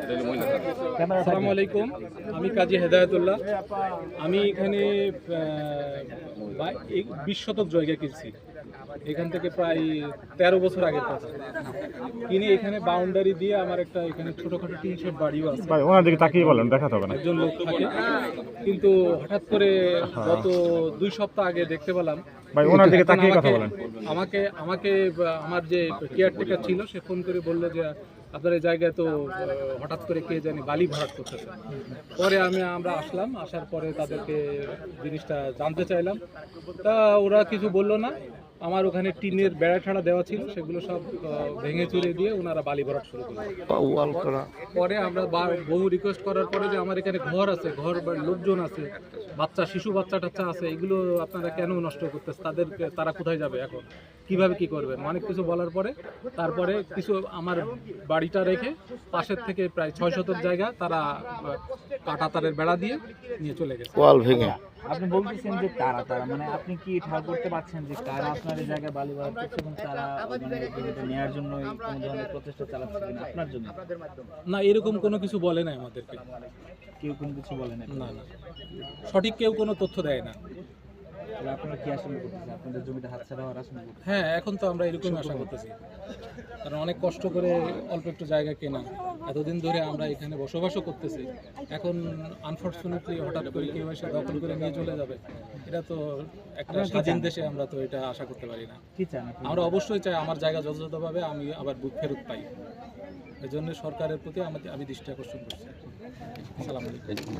আসসালামু আলাইকুম, আমি কাজী হেদায়েতুল্লাহ। আমি এখানে 20 শতক জায়গা কিনছি। এখান থেকে প্রায় 13 বছর আগের কথা কিনে এখানে বাউন্ডারি দিয়ে আমার একটা এখানে ছোটখাটো টিন শেড বাড়িও আছে। ভাই ওনার দিকে তাকিয়ে বলেন, দেখাতে হবে না। একজন লোক থাকে, কিন্তু হঠাৎ করে গত 2 সপ্তাহ আগে দেখতে পেলাম। ভাই ওনার দিকে তাকিয়ে কথা বলেন। আমাকে আমার যে কেয়ারটেকার ছিল সে ফোন করে বললো যে আপনার এই জায়গায় তো হঠাৎ করে কে জানি বালি ভরাট করতেছে। পরে আমরা আসলাম, আসার পরে তাদেরকে জিনিসটা জানতে চাইলাম, তা ওরা কিছু বললো না। আমার ওখানে টিনের বেড়া ঠাড়া দেওয়া ছিল, সেগুলো সব ভেঙে চুরে দিয়ে ওনারা বালি ভরাট শুরু করলো। পরে আমরা বহু রিকোয়েস্ট করার পরে যে আমার এখানে ঘর আছে, ঘর লোকজন আছে, শিশু বাচ্চা টাচ্চা আছে, এগুলো আপনারা কেন নষ্ট করতেছে, তারা কোথায় যাবে এখন, কিভাবে কি করবেন, অনেক কিছু বলার পরে তারপরে কিছু আমার বাড়িটা রেখে পাশের থেকে প্রায় 6 শতক জায়গা তারা কাঁটা তারের বেড়া দিয়ে নিয়ে চলে গেছে। ওয়াল ভেঙে আপনি বলতেছেন যে তারা মানে আপনি কি ঠাকুর করতে পারছেন যে কারা আপনার এই জায়গায় বালি ভরাট করছে এবং তারা এটা নেওয়ার জন্য কোনো ধরনের প্রচেষ্টা চালাচ্ছে কিনা আপনার জন্য? না, এরকম কোনো কিছু বলে নাই আমাদেরকে। কেউ কোনো কিছু বলে না? না, সঠিক কেউ কোনো তথ্য দেয় না। তাহলে আপনারা কি আশঙ্কা করতেছেন আপনাদের জমিতে হাতছাড়া হওয়ার আশঙ্কা করতেছেন? হ্যাঁ, এখন তো আমরা এরকমই আশা করতেছি, কারণ অনেক কষ্ট করে অল্প একটু জায়গা কেনা, এতদিন ধরে আমরা এখানে বসবাসও করতেছি। এখন আনফর্চুনেটলি হঠাৎ করে কেউ এসে দখল করে নিয়ে চলে যাবে, এটা তো একটা স্বাধীন দেশে আমরা তো এটা আশা করতে পারি না। কি চান আপনি? আমরা অবশ্যই চাই আমার জায়গা যথাযথভাবে আমি আবার ফেরত পাই। এই জন্য সরকারের প্রতি আমি দৃষ্টি আকর্ষণ করছি। আসসালামু আলাইকুম।